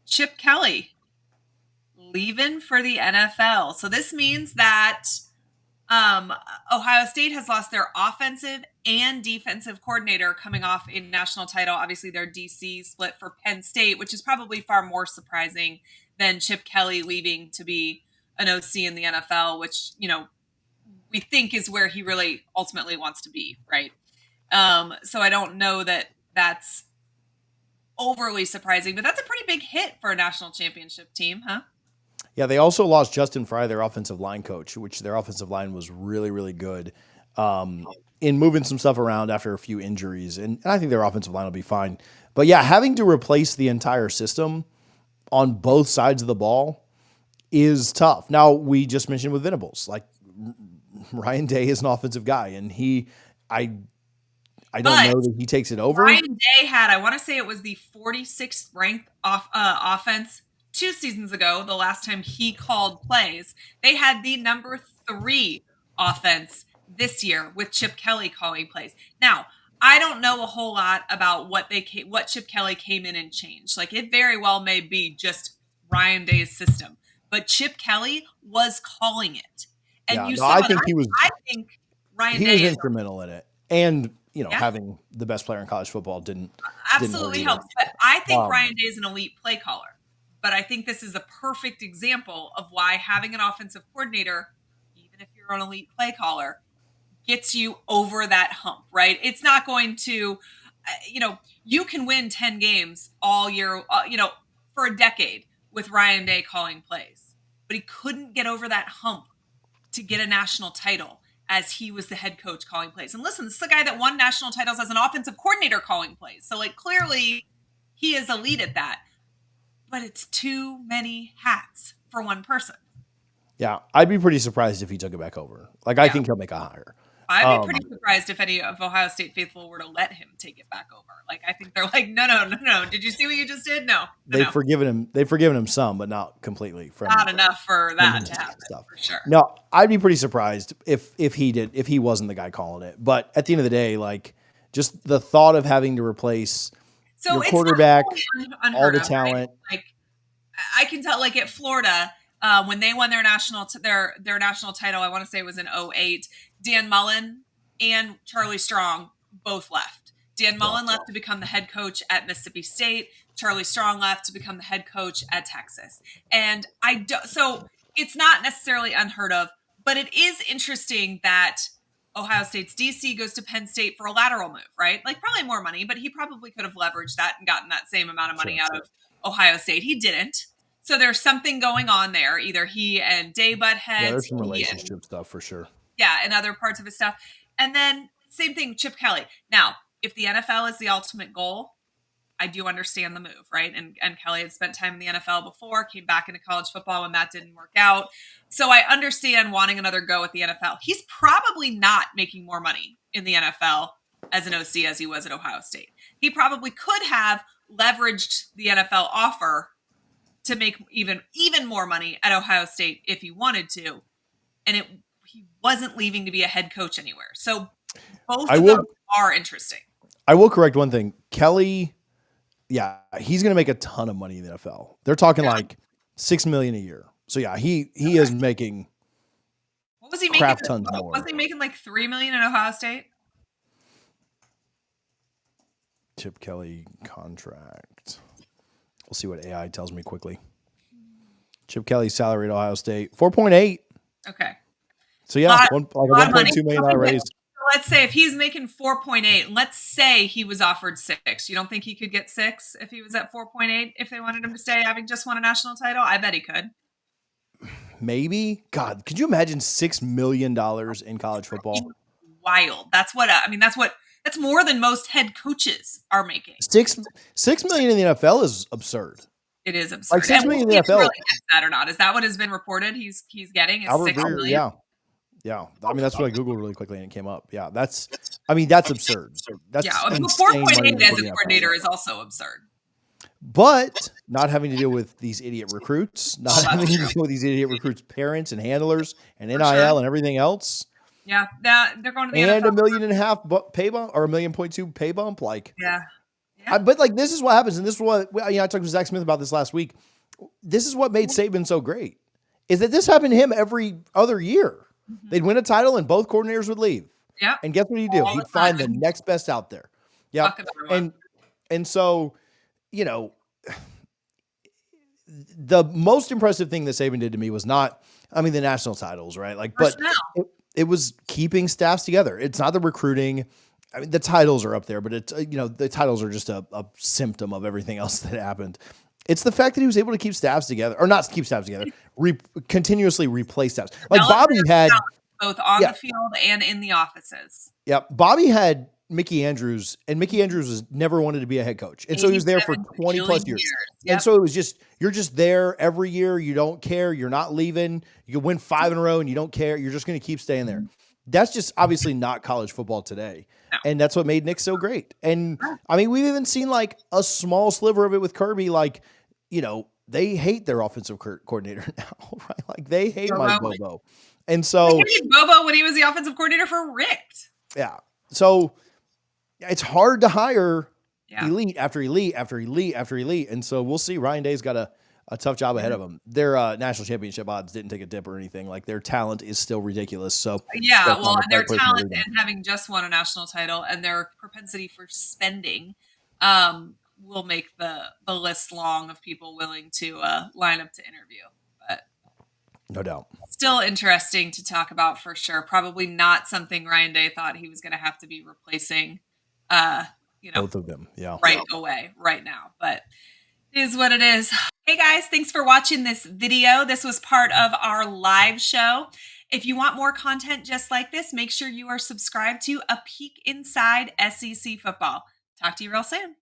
Chip Kelly leaving for the NFL. So this means that Ohio State has lost their offensive and defensive coordinator coming off a national title. Obviously, their DC split for Penn State, which is probably far more surprising than Chip Kelly leaving to be an OC in the NFL, which, we think is where he really ultimately wants to be, right? So I don't know that that's overly surprising, but that's a pretty big hit for a national championship team, huh? Yeah, they also lost Justin Fry, their offensive line coach, which their offensive line was really, really good in moving some stuff around after a few injuries. And I think their offensive line will be fine. But yeah, having to replace the entire system on both sides of the ball is tough. Now, we just mentioned with Venables, like Ryan Day is an offensive guy, and I don't know that he takes it over. Ryan Day had, I want to say it was the 46th ranked offense 2 seasons ago, the last time he called plays. They had the number 3 offense this year with Chip Kelly calling plays. Now, I don't know a whole lot about what Chip Kelly came in and changed. Like, it very well may be just Ryan Day's system, but Chip Kelly was calling it. And I think Ryan Day was instrumental in it. And having the best player in college football didn't helps. But I think Ryan Day is an elite play caller. But I think this is a perfect example of why having an offensive coordinator, even if you're an elite play caller, gets you over that hump, right? It's not going to, you can win 10 games all year, for a decade with Ryan Day calling plays. But he couldn't get over that hump to get a national title as he was the head coach calling plays. And listen, this is a guy that won national titles as an offensive coordinator calling plays. So, clearly he is elite at that. But it's too many hats for one person. Yeah, I'd be pretty surprised if he took it back over. I think he'll make a hire. I'd be pretty surprised if any of Ohio State faithful were to let him take it back over. I think they're like, no. Did you see what you just did? No. They've forgiven him some, but not completely. Not enough for that to happen, for sure. No, I'd be pretty surprised if he wasn't the guy calling it. But at the end of the day, just the thought of having to replace your quarterback, all the talent. Right? I can tell, at Florida, when they won their national title, I want to say it was in 2008, Dan Mullen and Charlie Strong both left. Dan Mullen left to become the head coach at Mississippi State. Charlie Strong left to become the head coach at Texas. And so it's not necessarily unheard of, but it is interesting that Ohio State's DC goes to Penn State for a lateral move, right? Probably more money, but he probably could have leveraged that and gotten that same amount of money out of Ohio State. He didn't. So there's something going on there. Either he and Day butt heads. Yeah, there's some relationship stuff for sure. Yeah, and other parts of his stuff. And then same thing, Chip Kelly. Now, if the NFL is the ultimate goal, I do understand the move, right? And Kelly had spent time in the NFL before, came back into college football when that didn't work out. So I understand wanting another go at the NFL. He's probably not making more money in the NFL as an OC as he was at Ohio State. He probably could have leveraged the NFL offer to make even more money at Ohio State if he wanted to. And he wasn't leaving to be a head coach anywhere. So both of them are interesting. I will correct one thing. Kelly, yeah, he's going to make a ton of money in the NFL. They're talking $6 million a year. So yeah, he is making. What was he making? Tons more. Was he making $3 million in Ohio State? Chip Kelly contract. We'll see what AI tells me quickly. Chip Kelly's salary at Ohio State, 4.8. Okay. So yeah, a $1.2 million raise. So let's say if he's making 4.8, let's say he was offered 6. You don't think he could get 6 if he was at 4.8 if they wanted him to stay having just won a national title? I bet he could. Maybe. God, could you imagine $6 million in college football? Wild. That's more than most head coaches are making. $6 million in the NFL is absurd. It is absurd. $6 million in the NFL. Really that or not? Is that what has been reported? He's getting is $6 million. Yeah. I mean, that's what I Googled really quickly and it came up. Yeah, that's absurd. That's 4.8 as a coordinator is also absurd. But not having to deal with these idiot recruits, not having to deal with these idiot recruits' parents and handlers and NIL and everything else. Yeah, they're going to the and NFL. $1.5 million pay bump or $1.2 million pay bump. Yeah, But like, this is what happens. And this is what, I talked to Zach Smith about this last week. This is what made Saban so great, is that this happened to him every other year. Mm-hmm. They'd win a title and both coordinators would leave. Yeah. And guess what he'd do? He'd find the next best out there. Yeah. And so, the most impressive thing that Saban did to me was not, the national titles, right? Like, but it was keeping staffs together. It's not the recruiting. The titles are up there, but it's, the titles are just a symptom of everything else that happened. It's the fact that he was able to keep staffs together, or not keep staffs together, continuously replace staffs. Like Bobby had both on the field and in the offices. Yeah. Bobby had Mickey Andrews, and Mickey Andrews was never wanted to be a head coach. And so he was there for 20 plus years. Yep. And so it was just, you're just there every year. You don't care. You're not leaving. You can win 5 in a row and you don't care. You're just going to keep staying there. That's just obviously not college football today. No. And that's what made Nick so great. And we've even seen like a small sliver of it with Kirby. Like, they hate their offensive coordinator now, right? Like they hate Mike Bobo. And so they hated Bobo when he was the offensive coordinator for Richt. Yeah. So it's hard to hire elite after elite after elite after elite. And so we'll see. Ryan Day's got a tough job ahead of him. Their national championship odds didn't take a dip or anything. Like their talent is still ridiculous. So and their talent and having just won a national title and their propensity for spending will make the list long of people willing to line up to interview. But no doubt. Still interesting to talk about for sure. Probably not something Ryan Day thought he was going to have to be replacing, both of them. Yeah. Right away, right now. But it is what it is. Hey guys, thanks for watching this video. This was part of our live show. If you want more content just like this, make sure you are subscribed to A Peek Inside SEC Football. Talk to you real soon.